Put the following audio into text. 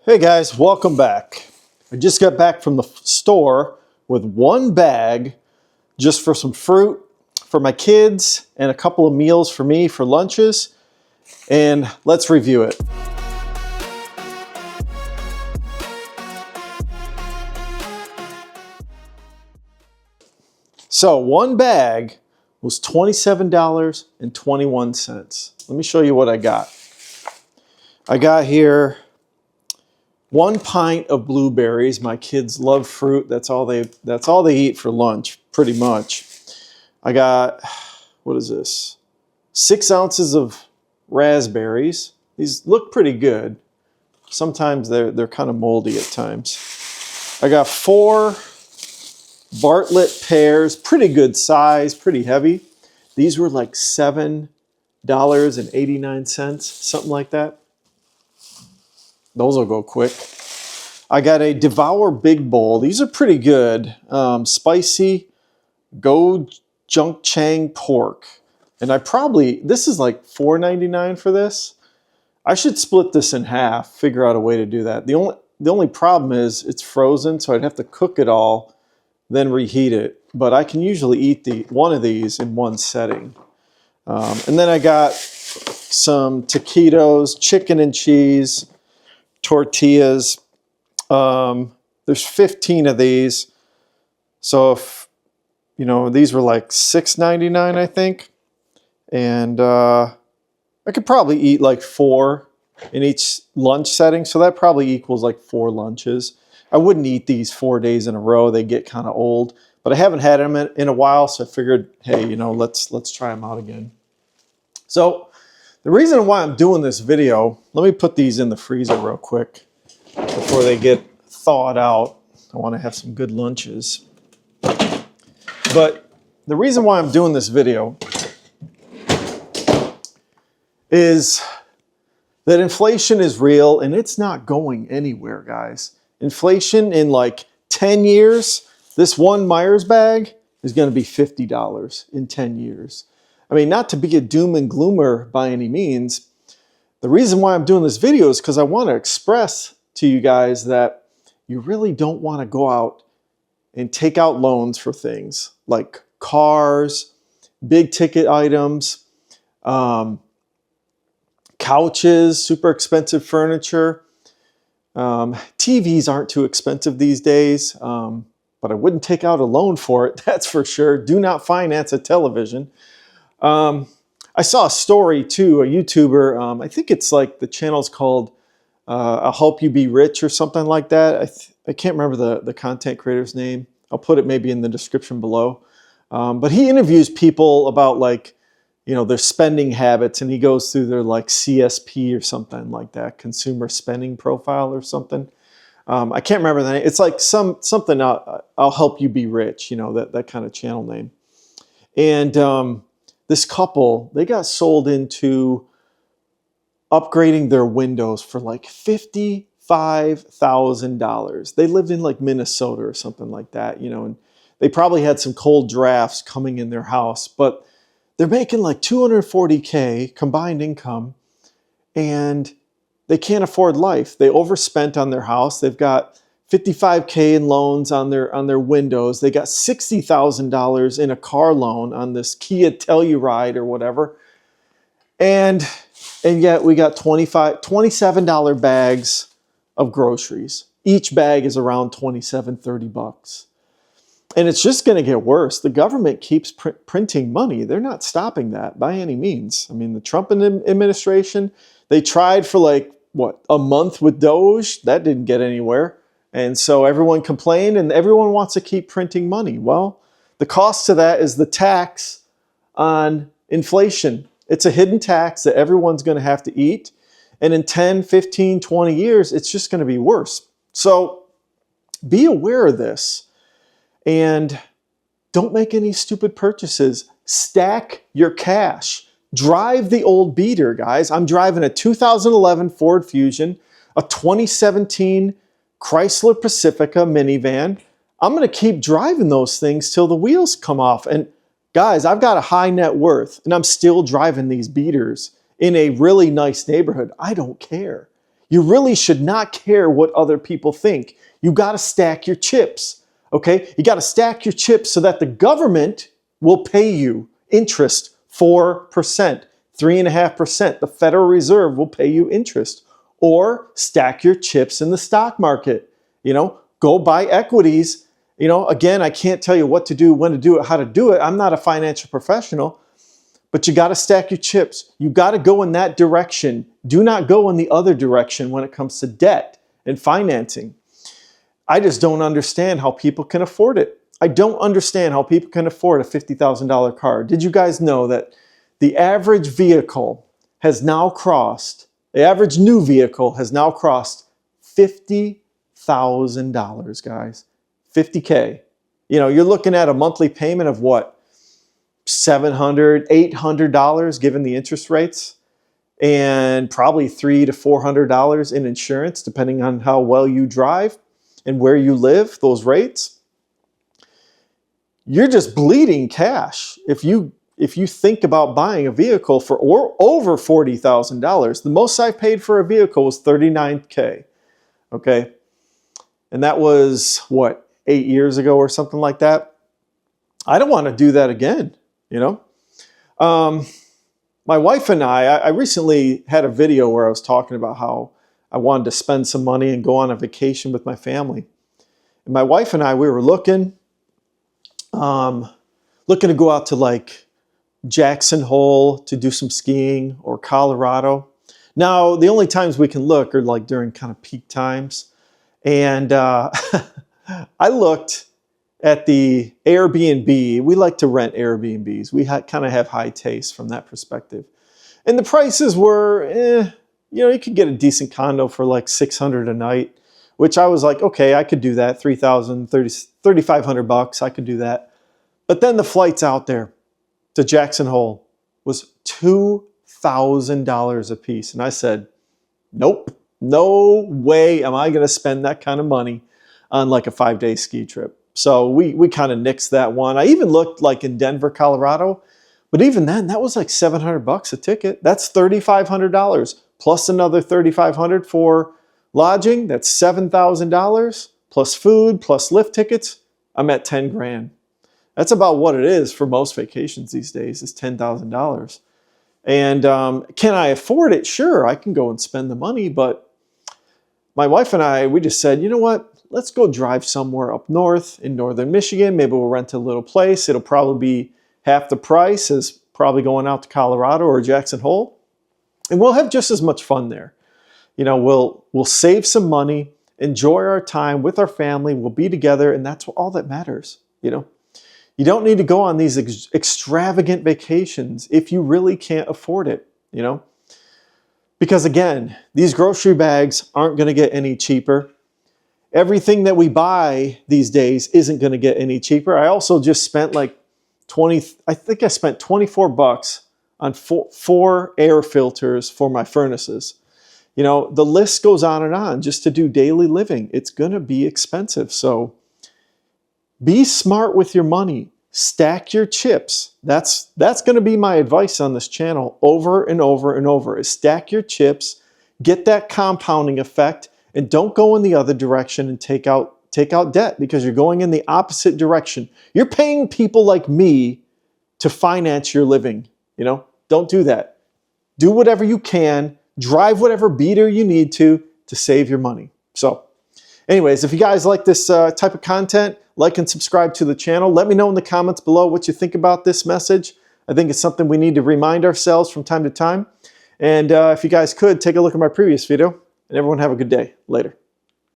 Hey guys, welcome back. I just got back from the store with one bag just for some fruit for my kids and a couple of meals for me for lunches. And let's review it. So one bag was $27.21. Let me show you what I got. I got here 1 pint of blueberries. My kids love fruit. That's all they eat for lunch, pretty much. I got, what is this? 6 ounces of raspberries. These look pretty good. Sometimes they're kind of moldy at times. I got 4 Bartlett pears, pretty good size, pretty heavy. These were like $7.89, something like that. Those will go quick. I got a Devour Big Bowl. These are pretty good. Spicy gochujang pork. And this is like $4.99 for this. I should split this in half, figure out a way to do that. The only problem is it's frozen, so I'd have to cook it all, then reheat it. But I can usually eat one of these in one setting. And then I got some taquitos, chicken and cheese, tortillas. There's 15 of these. So if, these were like $6.99, I think. And I could probably eat like 4 in each lunch setting. So that probably equals like 4 lunches. I wouldn't eat these 4 days in a row. They get kind of old. But I haven't had them in a while, so I figured, hey, let's try them out again. So the reason why I'm doing this video, let me put these in the freezer real quick before they get thawed out. I want to have some good lunches. But the reason why I'm doing this video is that inflation is real and it's not going anywhere, guys. Inflation in like 10 years, this one Myers bag is going to be $50 in 10 years. I mean, not to be a doom and gloomer by any means. The reason why I'm doing this video is because I want to express to you guys that you really don't want to go out and take out loans for things like cars, big ticket items, couches, super expensive furniture. TVs aren't too expensive these days, but I wouldn't take out a loan for it, that's for sure. Do not finance a television. I saw a story too, a YouTuber, I think it's like the channel's called I'll Help You Be Rich or something like that. I can't remember the content creator's name. I'll put it maybe in the description below. But he interviews people about their spending habits, and he goes through their like CSP or something like that, consumer spending profile or something. I can't remember the name. It's like something I'll Help You Be Rich, that kind of channel name. And this couple, they got sold into upgrading their windows for like $55,000. They lived in like Minnesota or something like that, and they probably had some cold drafts coming in their house, but they're making like $240K combined income, and they can't afford life. They overspent on their house. They've got $55K in loans on their windows. They got $60,000 in a car loan on this Kia Telluride or whatever. And yet we got $27 bags of groceries. Each bag is around $27, $30. And it's just going to get worse. The government keeps printing money. They're not stopping that by any means. I mean, the Trump administration, they tried for a month with Doge. That didn't get anywhere. And so everyone complained, and everyone wants to keep printing money. Well, the cost to that is the tax on inflation. It's a hidden tax that everyone's going to have to eat. And in 10, 15, 20 years, it's just going to be worse. So be aware of this. And don't make any stupid purchases. Stack your cash. Drive the old beater, guys. I'm driving a 2011 Ford Fusion, a 2017 Chrysler Pacifica minivan. I'm going to keep driving those things till the wheels come off. And guys, I've got a high net worth, and I'm still driving these beaters in a really nice neighborhood. I don't care. You really should not care what other people think. You got to stack your chips, okay? You got to stack your chips so that the government will pay you interest 4%, 3.5%. The Federal Reserve will pay you interest. Or stack your chips in the stock market. Go buy equities. Again, I can't tell you what to do, when to do it, how to do it. I'm not a financial professional, but you got to stack your chips. You got to go in that direction. Do not go in the other direction when it comes to debt and financing. I just don't understand how people can afford it. I don't understand how people can afford a $50,000 car. Did you guys know that the average vehicle has now crossed, the average new vehicle has now crossed $50,000, guys? 50K. You're looking at a monthly payment of what? $700, $800 given the interest rates, and probably $300 to $400 in insurance, depending on how well you drive and where you live, those rates. You're just bleeding cash if you think about buying a vehicle for over $40,000. The most I paid for a vehicle was $39K. Okay. And that was what, 8 years ago or something like that. I don't want to do that again. My wife and I recently had a video where I was talking about how I wanted to spend some money and go on a vacation with my family. And my wife and I, we were looking to go out to like Jackson Hole to do some skiing, or Colorado. Now, the only times we can look are like during kind of peak times. And I looked at the Airbnb. We like to rent Airbnbs. We kind of have high taste from that perspective. And the prices were, you could get a decent condo for like $600 a night, which I was like, okay, I could do that. $3,000, $3,500, I could do that. But then the flights out there to Jackson Hole was $2,000 a piece. And I said, nope, no way am I going to spend that kind of money on like a 5-day ski trip. So we kind of nixed that one. I even looked like in Denver, Colorado, but even then, that was like $700 a ticket. That's $3,500 plus another $3,500 for lodging. That's $7,000 plus food plus lift tickets. I'm at 10 grand. That's about what it is for most vacations these days, is $10,000. And can I afford it? Sure, I can go and spend the money, but my wife and I, we just said, you know what? Let's go drive somewhere up north in northern Michigan. Maybe we'll rent a little place. It'll probably be half the price as probably going out to Colorado or Jackson Hole. And we'll have just as much fun there. We'll save some money, enjoy our time with our family. We'll be together, and that's all that matters. You don't need to go on these extravagant vacations if you really can't afford it, Because again, these grocery bags aren't going to get any cheaper. Everything that we buy these days isn't going to get any cheaper. I also just spent like I think I spent $24 on four air filters for my furnaces. The list goes on just to do daily living. It's going to be expensive. So be smart with your money. Stack your chips. That's going to be my advice on this channel over and over and over, is stack your chips, get that compounding effect, and don't go in the other direction and take out debt, because you're going in the opposite direction. You're paying people like me to finance your living. Don't do that. Do whatever you can, drive whatever beater you need to save your money. So anyways, if you guys like this type of content, like and subscribe to the channel. Let me know in the comments below what you think about this message. I think it's something we need to remind ourselves from time to time. And if you guys could, take a look at my previous video. And everyone have a good day. Later.